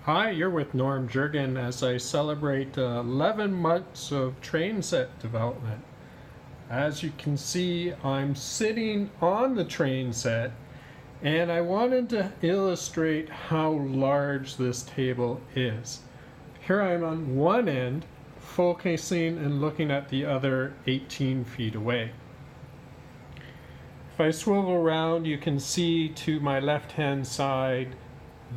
Hi, you're with Norm Jurgen as I celebrate 11 months of train set development. As you can see, I'm sitting on the train set and I wanted to illustrate how large this table is. Here I'm on one end, focusing and looking at the other 18 feet away. If I swivel around, you can see to my left-hand side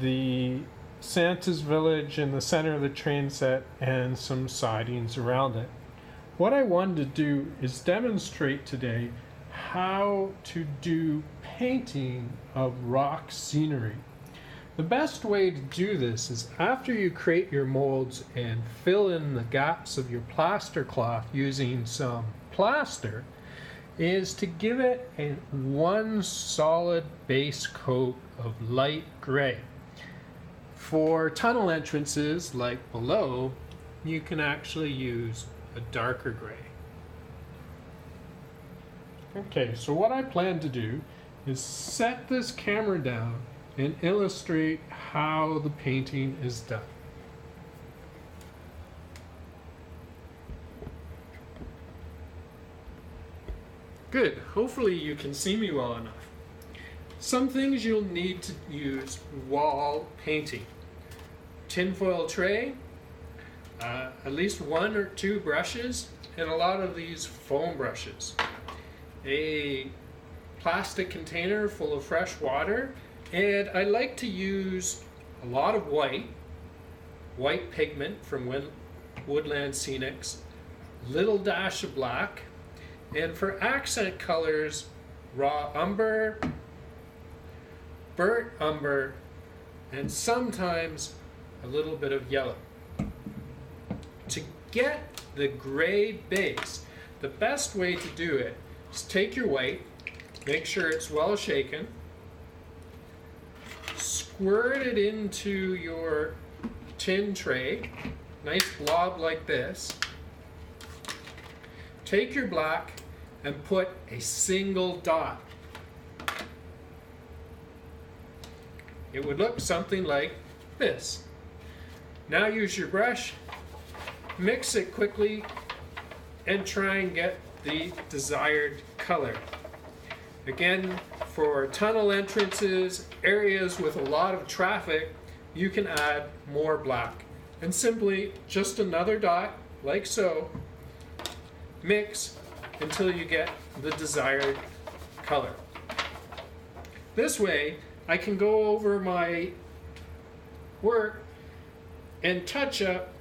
the Santa's Village in the center of the train set and some sidings around it. What I wanted to do is demonstrate today how to do painting of rock scenery. The best way to do this is after you create your molds and fill in the gaps of your plaster cloth using some plaster, is to give it one solid base coat of light gray. For tunnel entrances, like below, you can actually use a darker gray. Okay, so what I plan to do is set this camera down and illustrate how the painting is done. Good, hopefully you can see me well enough. Some things you'll need to use wall painting. Tinfoil tray, at least one or two brushes, and a lot of these foam brushes. A plastic container full of fresh water, and I like to use a lot of white pigment from Woodland Scenics, little dash of black, and for accent colors, raw umber, burnt umber, and sometimes a little bit of yellow. To get the gray base, the best way to do it is take your white, make sure it's well shaken, squirt it into your tin tray, nice blob like this. Take your black and put a single dot. It would look something like this. Now use your brush, mix it quickly, and try and get the desired color. Again, for tunnel entrances, areas with a lot of traffic, you can add more black. And simply just another dot, like so, mix until you get the desired color. This way, I can go over my work and touch up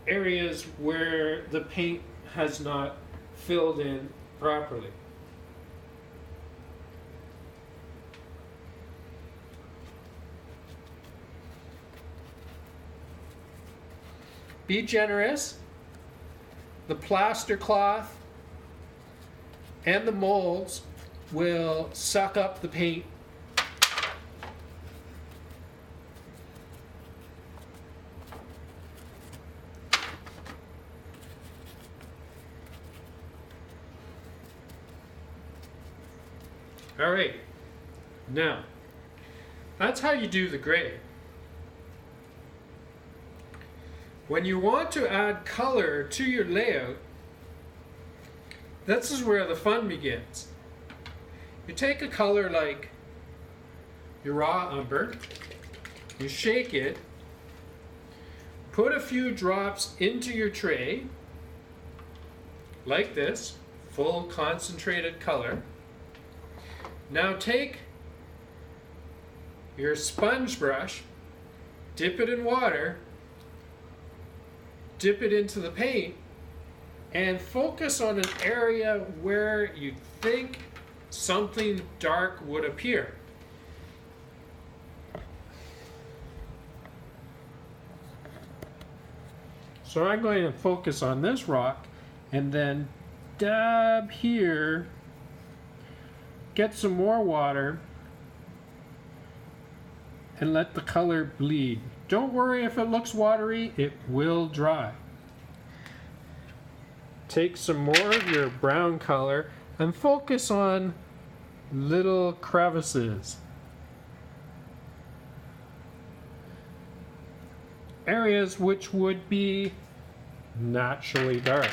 areas where the paint has not filled in properly. Be generous. The plaster cloth and the molds will suck up the paint. All right, now that's how you do the gray. When you want to add color to your layout, this is where the fun begins. You take a color like your raw umber, you shake it, put a few drops into your tray, like this, full concentrated color. Now take your sponge brush, dip it in water, dip it into the paint, and focus on an area where you think something dark would appear. So I'm going to focus on this rock and then dab here, get some more water, and let the color bleed. Don't worry if it looks watery, it will dry. Take some more of your brown color and focus on little crevices. areas which would be naturally dark.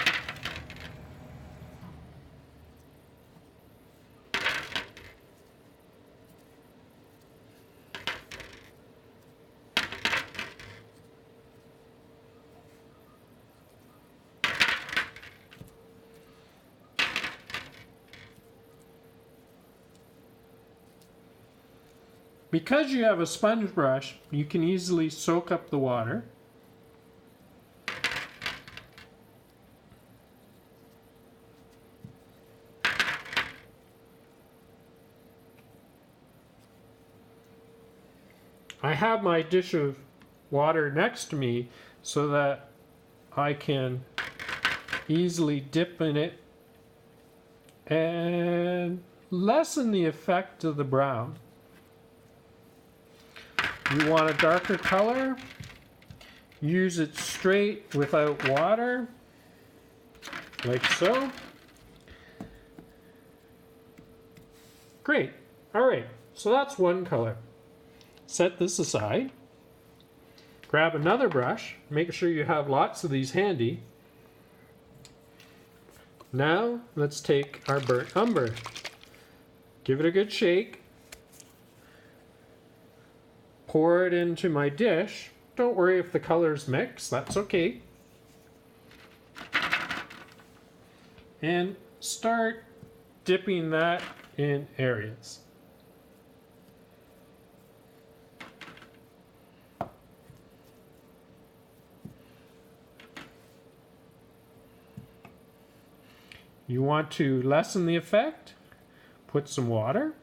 Because you have a sponge brush, you can easily soak up the water. I have my dish of water next to me so that I can easily dip in it and lessen the effect of the brown. You want a darker color, use it straight without water, like so. Great. All right, so that's one color. Set this aside. Grab another brush. Make sure you have lots of these handy. Now, let's take our burnt umber. Give it a good shake. Pour it into my dish. Don't worry if the colors mix, that's okay. And start dipping that in areas. You want to lessen the effect, put some water.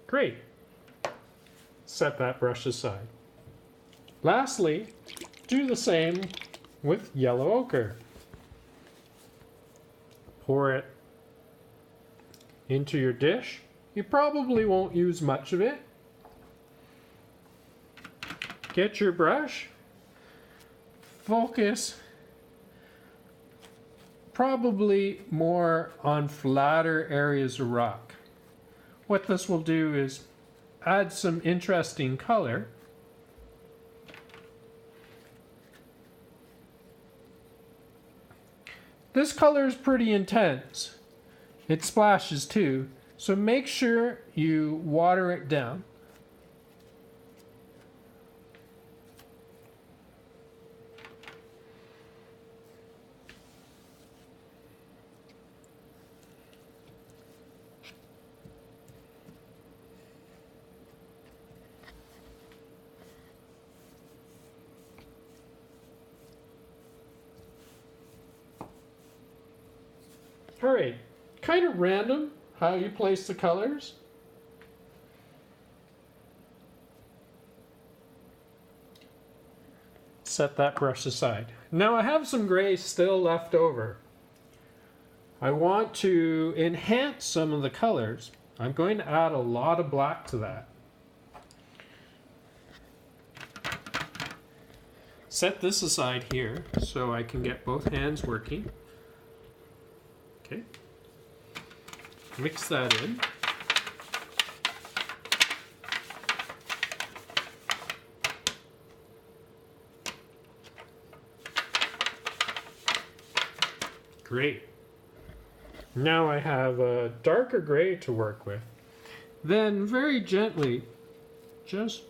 Great. Set that brush aside. Lastly, do the same with yellow ochre. Pour it into your dish. You probably won't use much of it. Get your brush, focus probably more on flatter areas of rock. What this will do is add some interesting color. This color is pretty intense. It splashes too, so make sure you water it down. Alright, kind of random how you place the colors. Set that brush aside. Now I have some gray still left over. I want to enhance some of the colors. I'm going to add a lot of black to that. Set this aside here so I can get both hands working. Okay, mix that in. Great. Now I have a darker gray to work with. Then very gently, just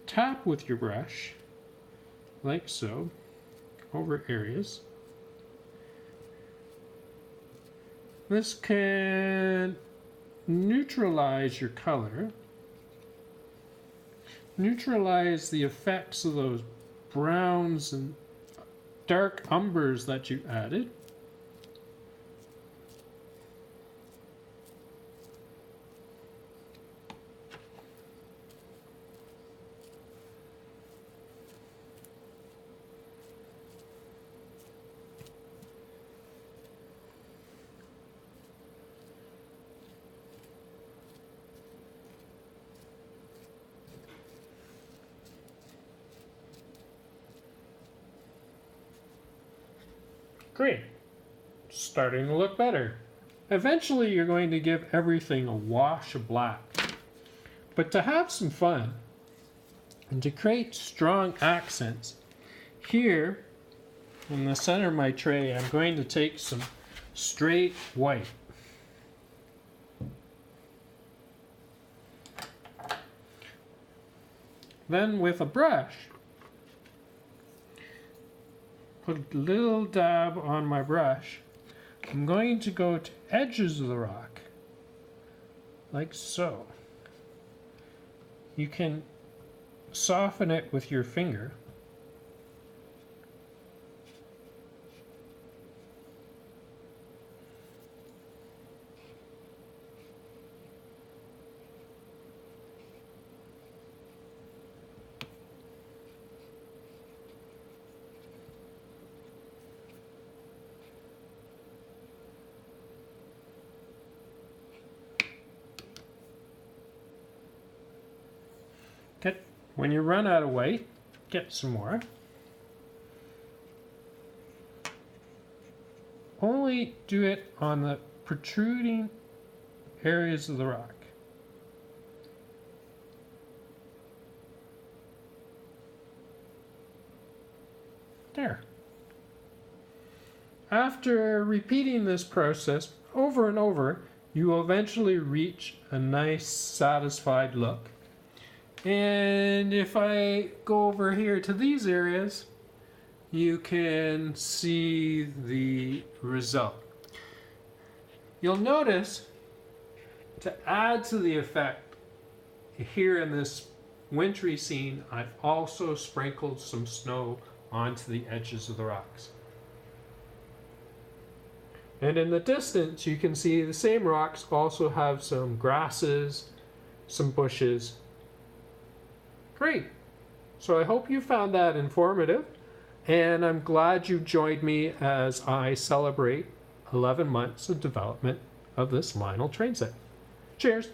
tap with your brush, like so, over areas. This can neutralize your color, neutralize the effects of those browns and dark umbers that you added. Great. Starting to look better. Eventually you're going to give everything a wash of black. But to have some fun and to create strong accents, here in the center of my tray I'm going to take some straight white. Then with a brush, put a little dab on my brush. I'm going to go to edges of the rock, like so. You can soften it with your finger. When you run out of white, get some more. Only do it on the protruding areas of the rock. There. After repeating this process over and over, you will eventually reach a nice, satisfied look. And if I go over here to these areas, you can see the result. You'll notice to add to the effect here in this wintry scene, I've also sprinkled some snow onto the edges of the rocks. And in the distance, you can see the same rocks also have some grasses, some bushes. Great. So I hope you found that informative, and I'm glad you joined me as I celebrate 11 months of development of this vinyl train set. Cheers.